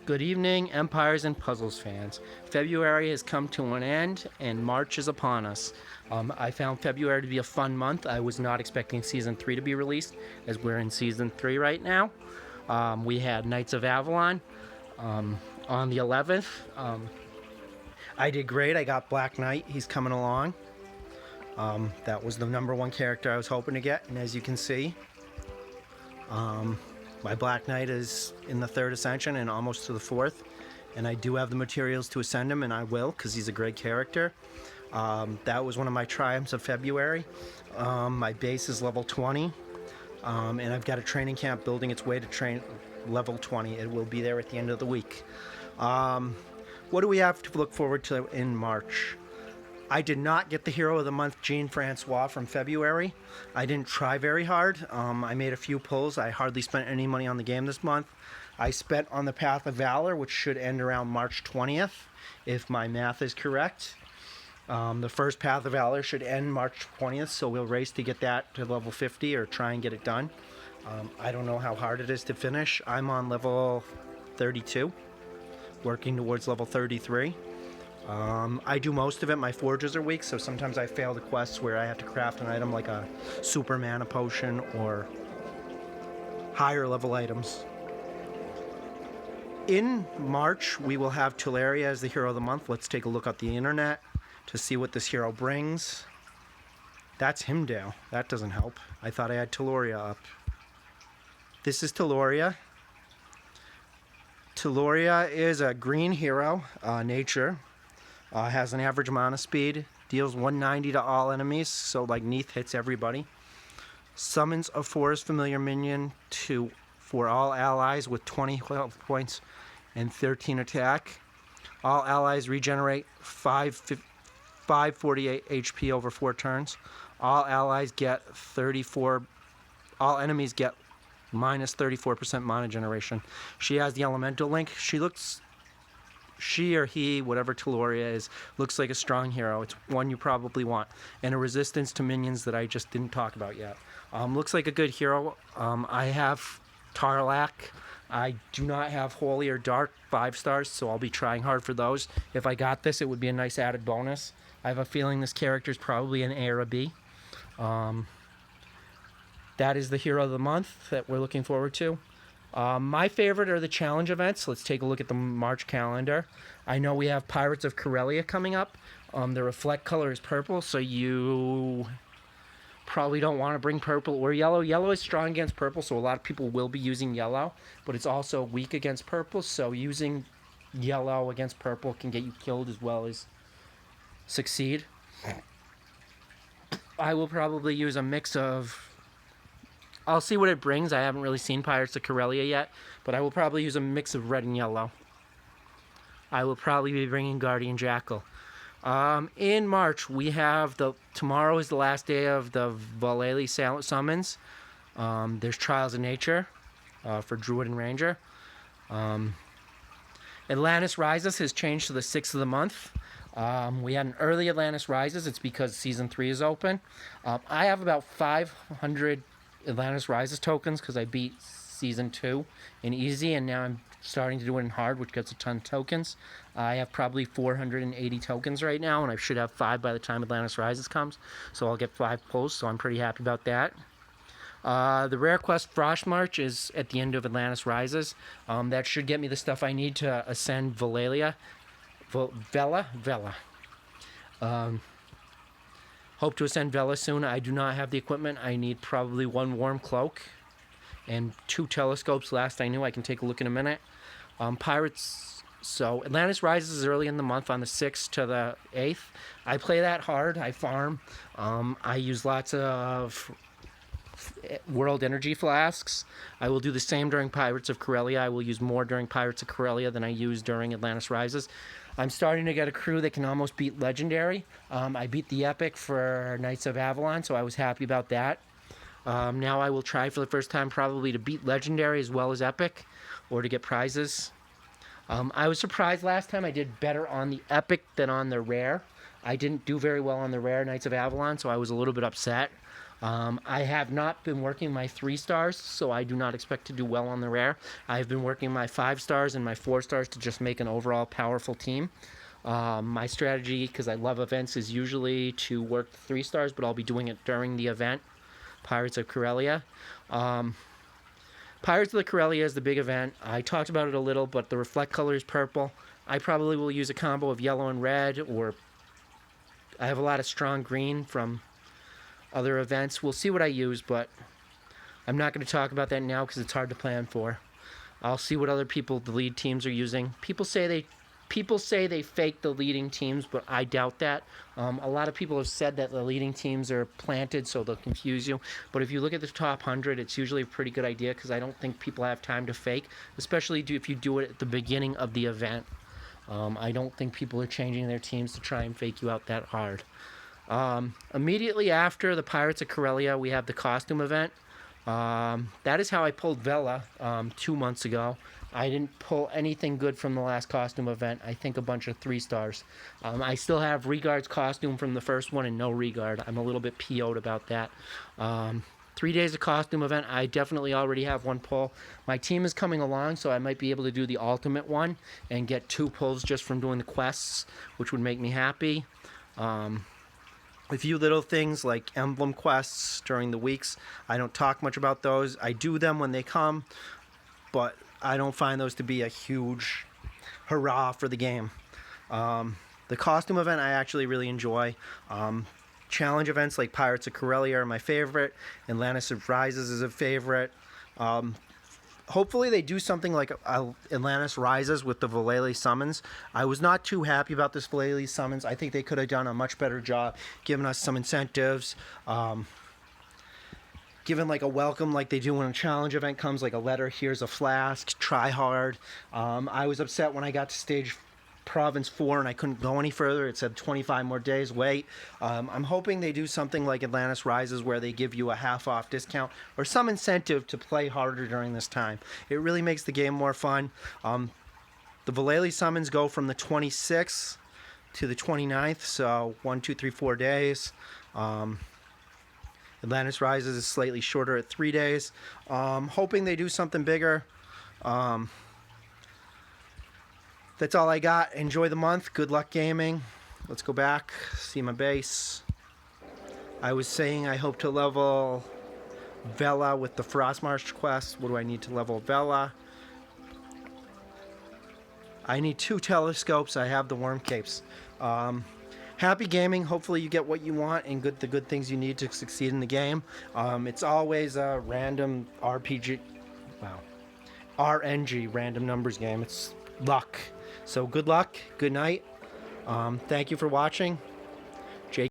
Good evening, Empires and Puzzles fans. February has come to an end and March is upon us. I found February to be a fun month. I was not expecting Season 3 to be released, as we're in Season 3 right now. We had Knights of Avalon on the 11th. I did great. I got Black Knight. He's coming along. That was the number one character I was hoping to get, and as you can see, my Black Knight is in the 3rd Ascension and almost to the 4th, and I do have the materials to ascend him, and I will, because he's a great character. That was one of my triumphs of February. My base is level 20, and I've got a training camp building its way to train level 20. It will be there at the end of the week. What do we have to look forward to in March? I did not get the Hero of the Month, Jean Francois, from February. I didn't try very hard. I made a few pulls. I hardly spent any money on the game this month. I spent on the Path of Valor, which should end around March 20th, if my math is correct. The first Path of Valor should end March 20th, so we'll race to get that to level 50 or try and get it done. I don't know how hard it is to finish. I'm on level 32, working towards level 33. I do most of it. My forges are weak, so sometimes I fail the quests where I have to craft an item like a super mana potion or higher level items. In March, we will have Telluria as the Hero of the Month. Let's take a look at the internet to see what this hero brings. That's Himdale. That doesn't help. I thought I had Telluria up. This is Telluria. Telluria is a green hero, nature. Has an average mana speed, deals 190 to all enemies, so like Neath hits everybody. Summons a Forest familiar minion for all allies with 20 health points and 13 attack. All allies regenerate 548 HP over 4 turns. All allies get 34. All enemies get minus 34% mana generation. She has the elemental link. She or he, whatever Telluria is, looks like a strong hero. It's one you probably want. And a resistance to minions that I just didn't talk about yet. Looks like a good hero. I have Tarlac. I do not have Holy or Dark 5 stars, so I'll be trying hard for those. If I got this, it would be a nice added bonus. I have a feeling this character is probably an A or a B. That is the Hero of the Month that we're looking forward to. My favorite are the challenge events. Let's take a look at the March calendar. I know we have Pirates of Corellia coming up. The reflect color is purple, so you probably don't want to bring purple or yellow. Yellow is strong against purple, so a lot of people will be using yellow, but it's also weak against purple, so using yellow against purple can get you killed as well as succeed. I will probably use a mix of... I'll see what it brings. I haven't really seen Pirates of Corellia yet, but I will probably use a mix of red and yellow. I will probably be bringing Guardian Jackal. In March, we have tomorrow is the last day of the Valeli summons. There's Trials of Nature for Druid and Ranger. Atlantis Rises has changed to the 6th of the month. We had an early Atlantis Rises. It's because Season 3 is open. I have about 500 Atlantis Rises tokens because I beat Season 2 in easy, and now I'm starting to do it in hard, which gets a ton of tokens. I have probably 480 tokens right now, and I should have 5 by the time Atlantis Rises comes, so I'll get 5 pulls, so I'm pretty happy about that. The Rare Quest Frost March is at the end of Atlantis Rises. That should get me the stuff I need to ascend Vela. Hope to ascend Vela soon. I do not have the equipment. I need probably 1 warm cloak and 2 telescopes. Last I knew. I can take a look in a minute. Pirates. So Atlantis Rises is early in the month on the 6th to the 8th. I play that hard. I farm. I use lots of World Energy Flasks. I will do the same during Pirates of Corellia. I will use more during Pirates of Corellia than I use during Atlantis Rises. I'm starting to get a crew that can almost beat Legendary. I beat the Epic for Knights of Avalon, so I was happy about that. Now I will try for the first time probably to beat Legendary as well as Epic, or to get prizes. I was surprised last time I did better on the Epic than on the Rare. I didn't do very well on the Rare Knights of Avalon, so I was a little bit upset. I have not been working my 3 stars, so I do not expect to do well on the rare. I've been working my 5 stars and my 4 stars to just make an overall powerful team. My strategy, because I love events, is usually to work the 3 stars, but I'll be doing it during the event. Pirates of Corellia. Pirates of the Corellia is the big event. I talked about it a little, but the reflect color is purple. I probably will use a combo of yellow and red, or I have a lot of strong green from other events. We'll see what I use, but I'm not going to talk about that now because it's hard to plan for. I'll see what other people, the lead teams, are using. People say they fake the leading teams, but I doubt that. A lot of people have said that the leading teams are planted, so they'll confuse you. But if you look at the top 100, it's usually a pretty good idea because I don't think people have time to fake, especially if you do it at the beginning of the event. I don't think people are changing their teams to try and fake you out that hard. Immediately after the Pirates of Corellia, we have the costume event. That is how I pulled Vela 2 months ago. I didn't pull anything good from the last costume event. I think a bunch of 3 stars. I still have Regard's costume from the first one and no Regard. I'm a little bit PO'd about that. 3 days of costume event. I definitely already have 1 pull. My team is coming along, so I might be able to do the ultimate one and get 2 pulls just from doing the quests, which would make me happy. A few little things like emblem quests during the weeks. I don't talk much about those. I do them when they come, but I don't find those to be a huge hurrah for the game. The costume event I actually really enjoy. Challenge events like Pirates of Corellia are my favorite. Atlantis Rises is a favorite. Hopefully they do something like Atlantis Rises with the Valele summons. I was not too happy about this Valele summons. I think they could have done a much better job giving us some incentives. Given like a welcome like they do when a challenge event comes, like a letter, here's a flask, try hard. I was upset when I got to stage Province 4 and I couldn't go any further. It said 25 more days, wait. I'm hoping they do something like Atlantis Rises where they give you a half-off discount or some incentive to play harder during this time. It really makes the game more fun. The Valele summons go from the 26th to the 29th, so 1, 2, 3, 4 days. Atlantis Rises is slightly shorter at 3 days. Hoping they do something bigger. That's all I got. Enjoy the month. Good luck gaming. Let's go back, see my base. I was saying I hope to level Vela with the Frostmarch quest. What do I need to level Vela? I need 2 telescopes. I have the worm capes. Happy gaming. Hopefully you get what you want and the good things you need to succeed in the game. It's always a random RPG, RNG, random numbers game. It's luck. So good luck. Good night. Thank you for watching.